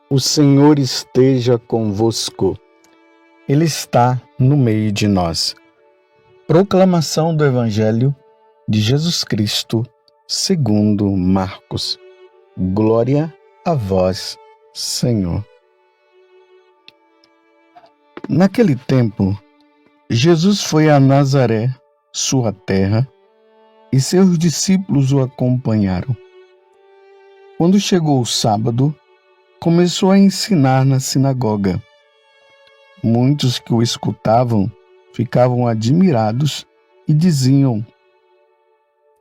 O Senhor esteja convosco. Ele está no meio de nós. Proclamação do Evangelho de Jesus Cristo, segundo Marcos. Glória a vós, Senhor. Naquele tempo, Jesus foi a Nazaré, sua terra, e seus discípulos o acompanharam. Quando chegou o sábado, começou a ensinar na sinagoga. Muitos que o escutavam ficavam admirados e diziam: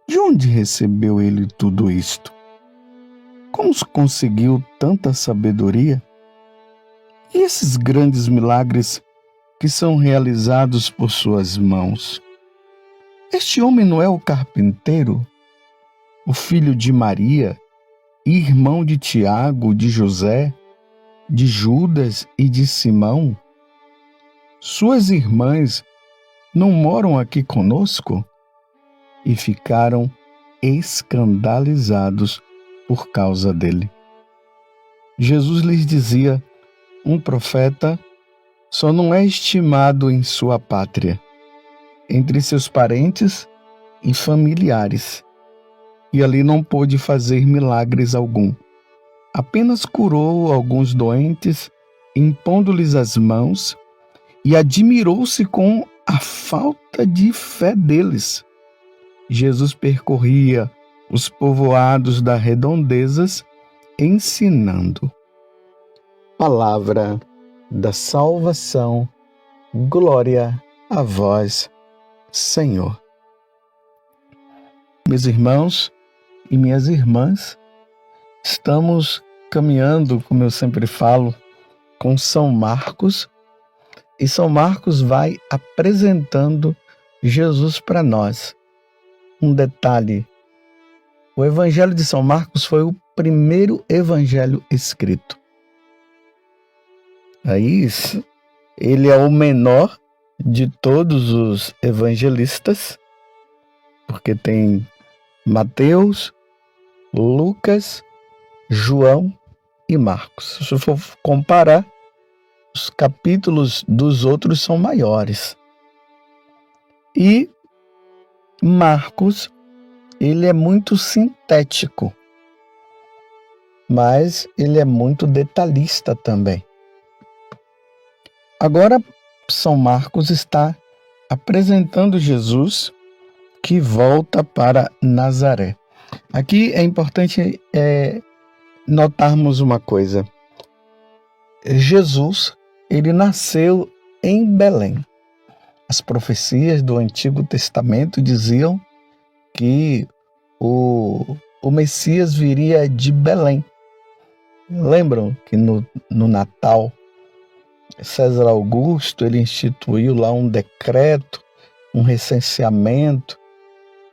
de onde recebeu ele tudo isto? Como conseguiu tanta sabedoria? E esses grandes milagres que são realizados por suas mãos? Este homem não é o carpinteiro, o filho de Maria, irmão de Tiago, de José, de Judas e de Simão? Suas irmãs não moram aqui conosco? E ficaram escandalizados por causa dele. Jesus lhes dizia: um profeta só não é estimado em sua pátria, entre seus parentes e familiares. E ali não pôde fazer milagres algum. Apenas curou alguns doentes, impondo-lhes as mãos, e admirou-se com a falta de fé deles. Jesus percorria os povoados das redondezas, ensinando. Palavra da salvação, glória a vós, Senhor. Meus irmãos e minhas irmãs, estamos caminhando, como eu sempre falo, com São Marcos, e São Marcos vai apresentando Jesus para nós. Um detalhe: o Evangelho de São Marcos foi o primeiro evangelho escrito. Aí, ele é o menor de todos os evangelistas, porque tem Mateus, Lucas, João e Marcos. Se for comparar, os capítulos dos outros são maiores. E Marcos, ele é muito sintético, mas ele é muito detalhista também. Agora, São Marcos está apresentando Jesus que volta para Nazaré. Aqui é importante notarmos uma coisa. Jesus, ele nasceu em Belém. As profecias do Antigo Testamento diziam que o Messias viria de Belém. Lembram que no Natal, César Augusto, ele instituiu lá um decreto, um recenseamento,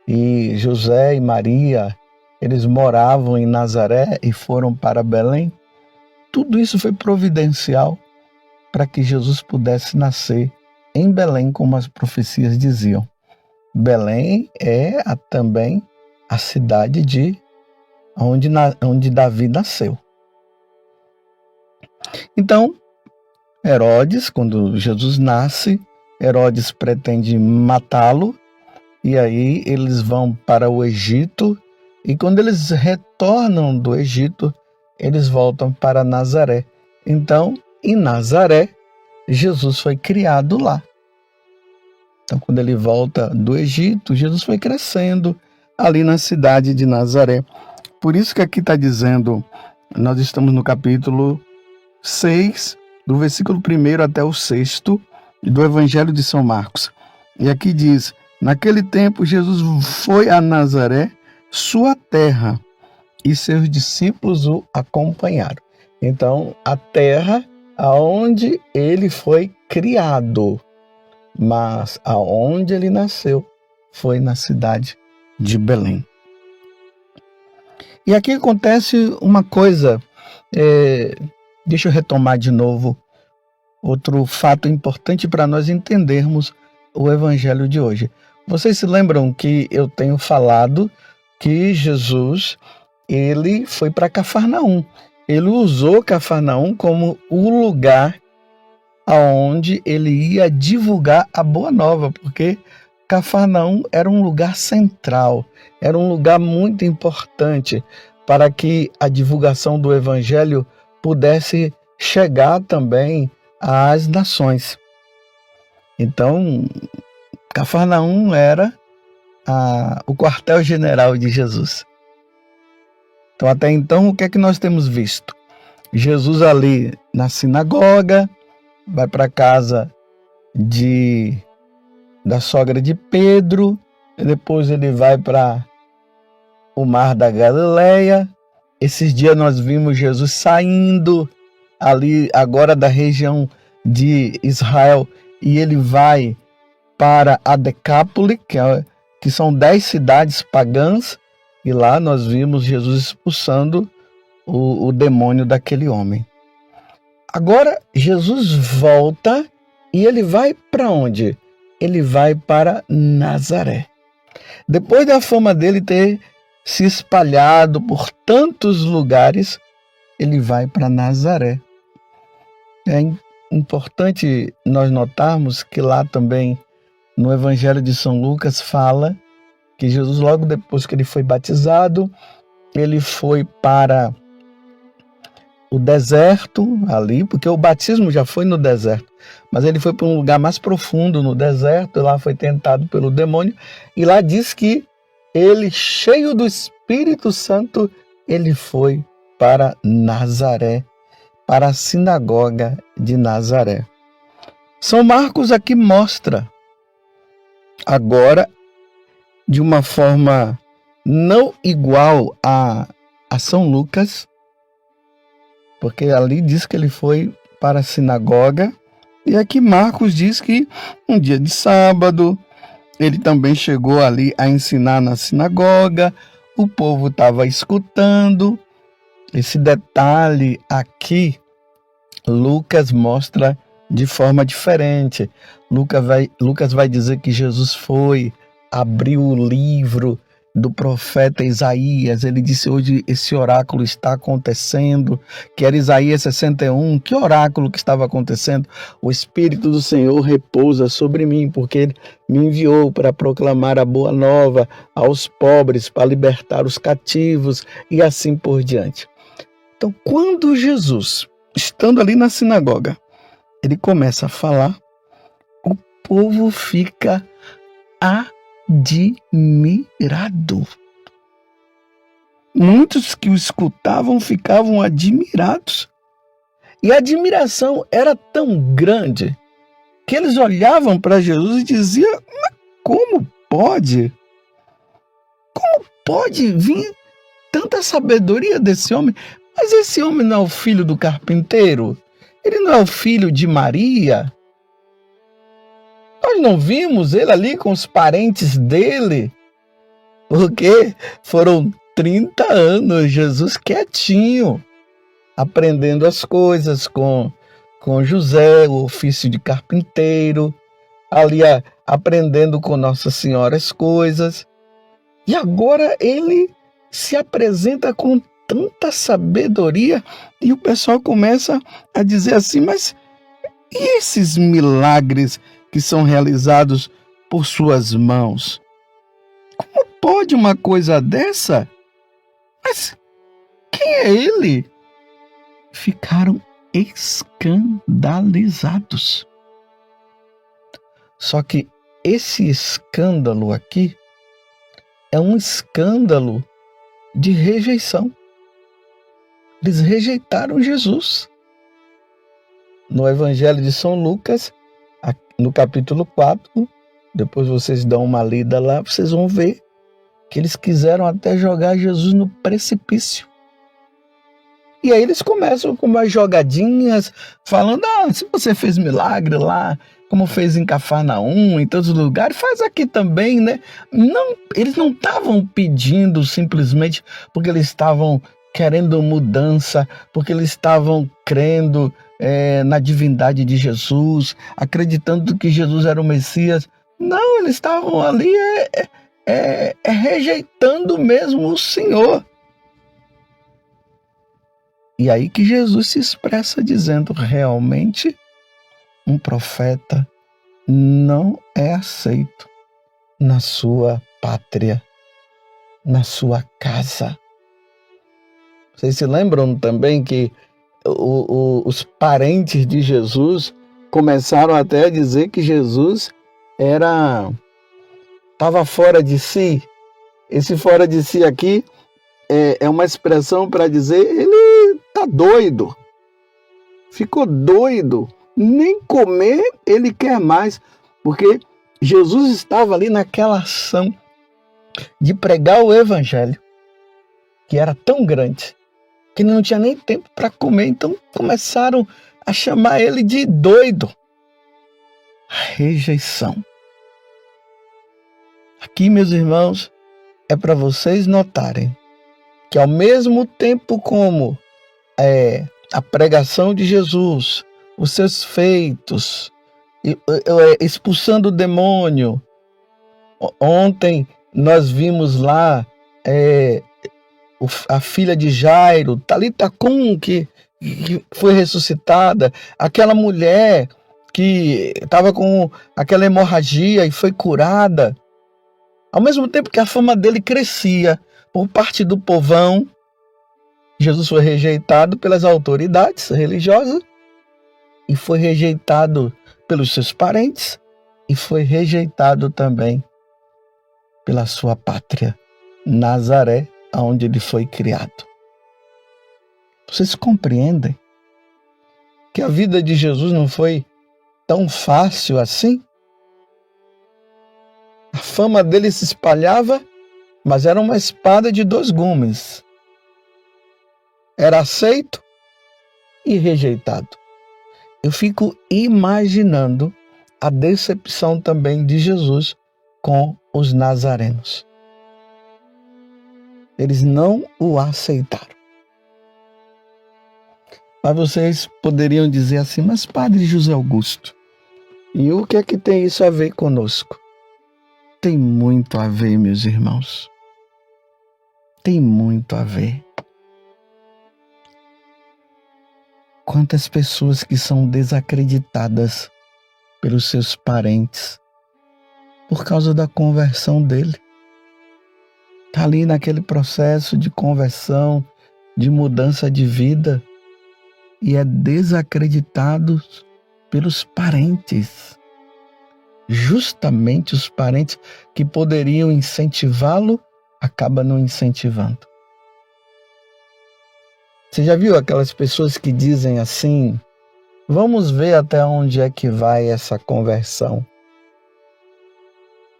e José e Maria, eles moravam em Nazaré e foram para Belém. Tudo isso foi providencial para que Jesus pudesse nascer em Belém, como as profecias diziam. Belém é também a cidade onde Davi nasceu. Então, Herodes, quando Jesus nasce, Herodes pretende matá-lo, e aí eles vão para o Egito, e quando eles retornam do Egito, eles voltam para Nazaré. Então, em Nazaré, Jesus foi criado lá. Então, quando ele volta do Egito, Jesus foi crescendo ali na cidade de Nazaré. Por isso que aqui está dizendo, nós estamos no capítulo 6, do versículo 1 até o 6 do Evangelho de São Marcos. E aqui diz: naquele tempo Jesus foi a Nazaré, sua terra, e seus discípulos o acompanharam. Então, a terra aonde ele foi criado, mas aonde ele nasceu foi na cidade de Belém. E aqui acontece uma coisa, deixa eu retomar de novo outro fato importante para nós entendermos o evangelho de hoje. Vocês se lembram que eu tenho falado que Jesus, ele foi para Cafarnaum. ele usou Cafarnaum como o lugar aonde ele ia divulgar a boa nova, porque Cafarnaum era um lugar central, era um lugar muito importante para que a divulgação do evangelho pudesse chegar também às nações. Então, Cafarnaum era o quartel-general de Jesus. Então, até então, o que é que nós temos visto? Jesus ali na sinagoga, vai para a casa da sogra de Pedro, e depois ele vai para o mar da Galileia. Esses dias nós vimos Jesus saindo ali agora da região de Israel, e ele vai para a Decápole, que são 10 cidades pagãs, e lá nós vimos Jesus expulsando o demônio daquele homem. Agora Jesus volta e ele vai para onde? Ele vai para Nazaré. Depois da fama dele ter se espalhado por tantos lugares, ele vai para Nazaré. É importante nós notarmos que lá também, no Evangelho de São Lucas, fala que Jesus, logo depois que ele foi batizado, ele foi para o deserto ali, porque o batismo já foi no deserto, mas ele foi para um lugar mais profundo no deserto, e lá foi tentado pelo demônio, e lá diz que ele, cheio do Espírito Santo, ele foi para Nazaré, para a sinagoga de Nazaré. São Marcos aqui mostra, agora, de uma forma não igual a São Lucas, porque ali diz que ele foi para a sinagoga, e aqui Marcos diz que um dia de sábado, ele também chegou ali a ensinar na sinagoga, o povo estava escutando. Esse detalhe aqui, Lucas mostra de forma diferente. Lucas vai dizer que Jesus foi, abriu o livro do profeta Isaías, ele disse: hoje esse oráculo está acontecendo, que era Isaías 61, que oráculo que estava acontecendo? O Espírito do Senhor repousa sobre mim, porque ele me enviou para proclamar a boa nova aos pobres, para libertar os cativos e assim por diante. Então, quando Jesus, estando ali na sinagoga, ele começa a falar, o povo fica admirado. Muitos que o escutavam ficavam admirados. E a admiração era tão grande que eles olhavam para Jesus e diziam: mas como pode? Como pode vir tanta sabedoria desse homem? Mas esse homem não é o filho do carpinteiro? Ele não é o filho de Maria? Nós não vimos ele ali com os parentes dele? Porque foram 30 anos Jesus quietinho, aprendendo as coisas com José, o ofício de carpinteiro, ali aprendendo com Nossa Senhora as coisas. E agora ele se apresenta com tanta sabedoria, e o pessoal começa a dizer assim: mas e esses milagres que são realizados por suas mãos? Como pode uma coisa dessa? Mas quem é ele? Ficaram escandalizados. Só que esse escândalo aqui é um escândalo de rejeição. Eles rejeitaram Jesus. No Evangelho de São Lucas, no capítulo 4, depois vocês dão uma lida lá, vocês vão ver que eles quiseram até jogar Jesus no precipício. E aí eles começam com umas jogadinhas, falando: se você fez milagre lá, como fez em Cafarnaum, em todos os lugares, faz aqui também, né? Não, eles não estavam pedindo simplesmente porque eles estavam querendo mudança, porque eles estavam crendo na divindade de Jesus, acreditando que Jesus era o Messias. Não, eles estavam ali rejeitando mesmo o Senhor. E aí que Jesus se expressa dizendo: realmente um profeta não é aceito na sua pátria, na sua casa. Vocês se lembram também que os parentes de Jesus começaram até a dizer que Jesus estava fora de si. Esse fora de si aqui é uma expressão para dizer ele está doido, ficou doido, nem comer ele quer mais, porque Jesus estava ali naquela ação de pregar o evangelho, que era tão grande, que não tinha nem tempo para comer, então começaram a chamar ele de doido. A rejeição. Aqui, meus irmãos, é para vocês notarem que ao mesmo tempo como a pregação de Jesus, os seus feitos, expulsando o demônio. Ontem nós vimos lá a filha de Jairo, Talita Cum, que foi ressuscitada, aquela mulher que estava com aquela hemorragia e foi curada. Ao mesmo tempo que a fama dele crescia por parte do povão, Jesus foi rejeitado pelas autoridades religiosas e foi rejeitado pelos seus parentes e foi rejeitado também pela sua pátria, Nazaré, onde ele foi criado. Vocês compreendem que a vida de Jesus não foi tão fácil assim? A fama dele se espalhava, mas era uma espada de dois gumes. Era aceito e rejeitado. Eu fico imaginando a decepção também de Jesus com os nazarenos. Eles não o aceitaram. Mas vocês poderiam dizer assim: mas Padre José Augusto, e o que é que tem isso a ver conosco? Tem muito a ver, meus irmãos. Tem muito a ver. Quantas pessoas que são desacreditadas pelos seus parentes por causa da conversão dele. Está ali naquele processo de conversão, de mudança de vida, e é desacreditado pelos parentes. Justamente os parentes que poderiam incentivá-lo, acabam não incentivando. Você já viu aquelas pessoas que dizem assim: vamos ver até onde é que vai essa conversão.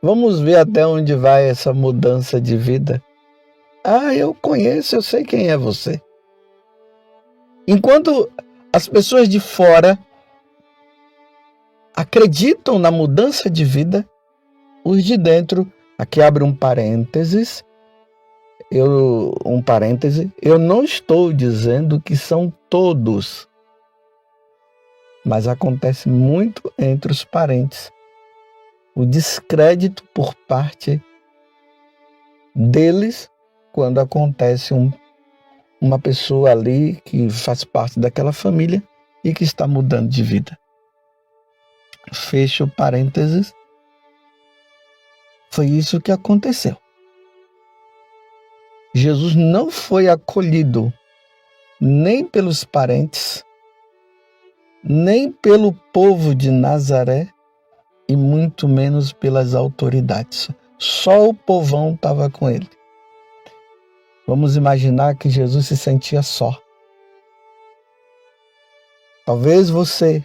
Vamos ver até onde vai essa mudança de vida. Ah, eu conheço, eu sei quem é você. Enquanto as pessoas de fora acreditam na mudança de vida, os de dentro, aqui abre um parêntese, eu não estou dizendo que são todos, mas acontece muito entre os parentes. O descrédito por parte deles quando acontece uma pessoa ali que faz parte daquela família e que está mudando de vida. Fecho parênteses. Foi isso que aconteceu. Jesus não foi acolhido nem pelos parentes, nem pelo povo de Nazaré, e muito menos pelas autoridades. Só o povão estava com ele. Vamos imaginar que Jesus se sentia só. Talvez você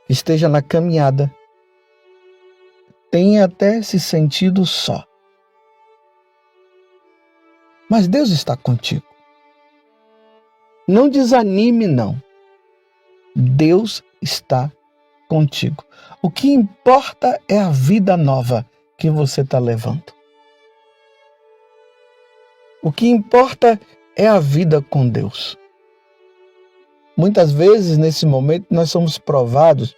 que esteja na caminhada tenha até se sentido só. Mas Deus está contigo. Não desanime, não. Deus está contigo. O que importa é a vida nova que você está levando. O que importa é a vida com Deus. Muitas vezes, nesse momento, nós somos provados.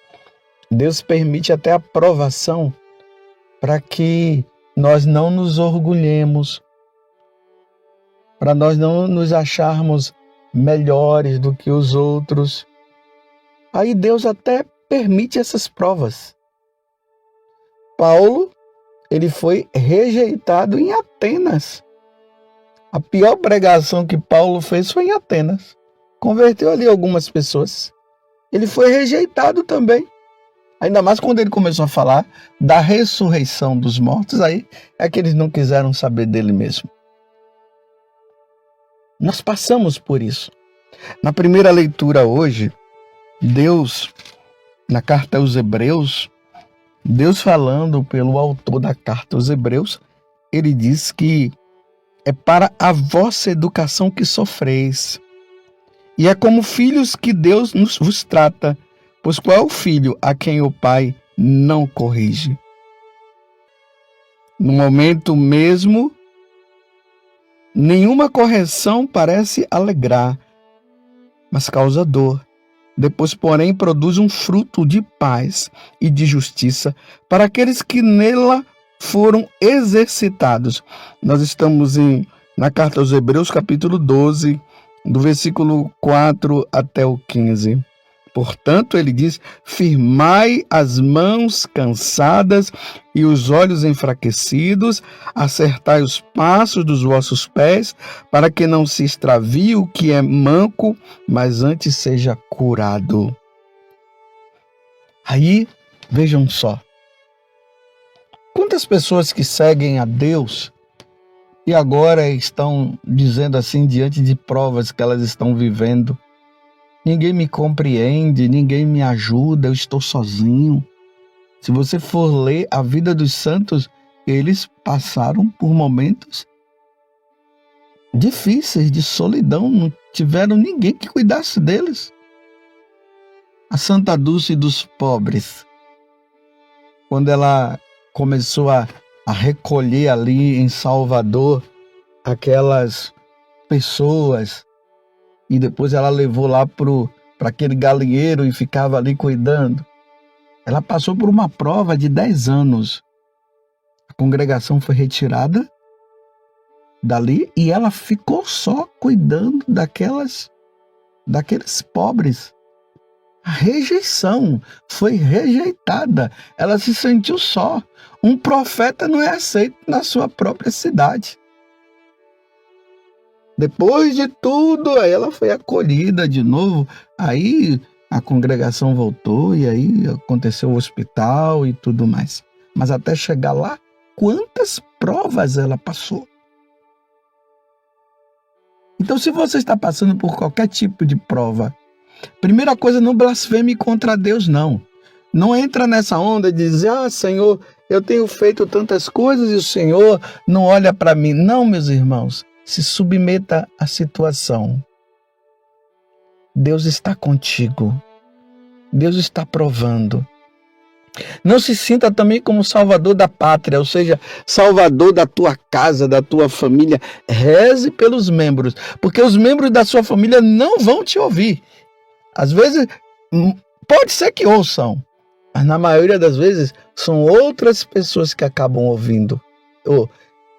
Deus permite até a provação para que nós não nos orgulhemos, para nós não nos acharmos melhores do que os outros. Aí Deus até permite essas provas. Paulo, ele foi rejeitado em Atenas. A pior pregação que Paulo fez foi em Atenas. Converteu ali algumas pessoas. Ele foi rejeitado também. Ainda mais quando ele começou a falar da ressurreição dos mortos, aí é que eles não quiseram saber dele mesmo. Nós passamos por isso. Na primeira leitura hoje, Deus, na carta aos Hebreus, Deus falando pelo autor da carta aos Hebreus, ele diz que é para a vossa educação que sofreis. E é como filhos que Deus vos trata, pois qual é o filho a quem o pai não corrige? No momento mesmo, nenhuma correção parece alegrar, mas causa dor. Depois, porém, produz um fruto de paz e de justiça para aqueles que nela foram exercitados. Nós estamos na carta aos Hebreus, capítulo 12, do versículo 4 até o 15. Portanto, ele diz: firmai as mãos cansadas e os olhos enfraquecidos, acertai os passos dos vossos pés, para que não se extravie o que é manco, mas antes seja curado. Aí, vejam só. Quantas pessoas que seguem a Deus e agora estão dizendo assim, diante de provas que elas estão vivendo: ninguém me compreende, ninguém me ajuda, eu estou sozinho. Se você for ler a vida dos santos, eles passaram por momentos difíceis, de solidão, não tiveram ninguém que cuidasse deles. A Santa Dulce dos pobres, quando ela começou a recolher ali em Salvador aquelas pessoas, e depois ela levou lá para aquele galinheiro e ficava ali cuidando. Ela passou por uma prova de 10 anos. A congregação foi retirada dali e ela ficou só cuidando daqueles pobres. A rejeição, foi rejeitada. Ela se sentiu só. Um profeta não é aceito na sua própria cidade. Depois de tudo, aí ela foi acolhida de novo. Aí a congregação voltou e aí aconteceu o hospital e tudo mais. Mas até chegar lá, quantas provas ela passou? Então, se você está passando por qualquer tipo de prova, primeira coisa, não blasfeme contra Deus, não. Não entra nessa onda de dizer: Senhor, eu tenho feito tantas coisas e o Senhor não olha para mim. Não, meus irmãos. Se submeta à situação. Deus está contigo. Deus está provando. Não se sinta também como salvador da pátria, ou seja, salvador da tua casa, da tua família. Reze pelos membros, porque os membros da sua família não vão te ouvir. Às vezes, pode ser que ouçam, mas na maioria das vezes são outras pessoas que acabam ouvindo.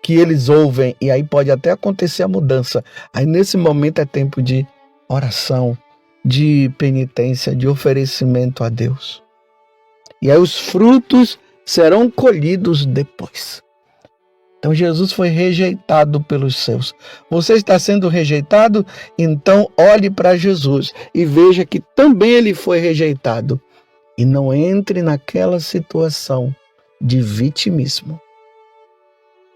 Que eles ouvem, e aí pode até acontecer a mudança. Aí nesse momento é tempo de oração, de penitência, de oferecimento a Deus. E aí os frutos serão colhidos depois. Então Jesus foi rejeitado pelos seus. Você está sendo rejeitado? Então olhe para Jesus e veja que também ele foi rejeitado. E não entre naquela situação de vitimismo.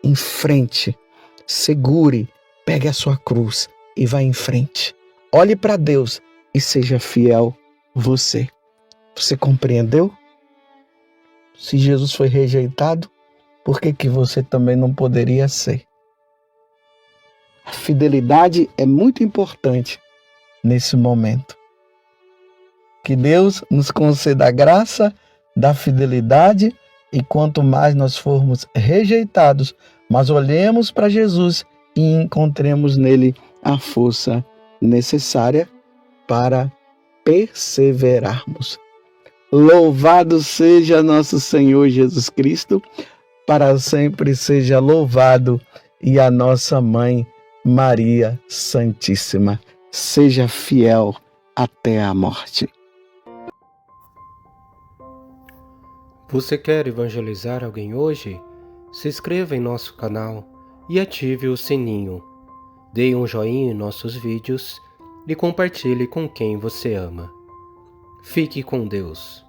Em frente, segure, pegue a sua cruz e vá em frente. Olhe para Deus e seja fiel você. Você compreendeu? Se Jesus foi rejeitado, por que você também não poderia ser? A fidelidade é muito importante nesse momento. Que Deus nos conceda a graça da fidelidade. E quanto mais nós formos rejeitados, mas olhemos para Jesus e encontremos nele a força necessária para perseverarmos. Louvado seja nosso Senhor Jesus Cristo, para sempre seja louvado, e a nossa Mãe Maria Santíssima. seja fiel até a morte. Você quer evangelizar alguém hoje? Se inscreva em nosso canal e ative o sininho. Dê um joinha em nossos vídeos e compartilhe com quem você ama. Fique com Deus.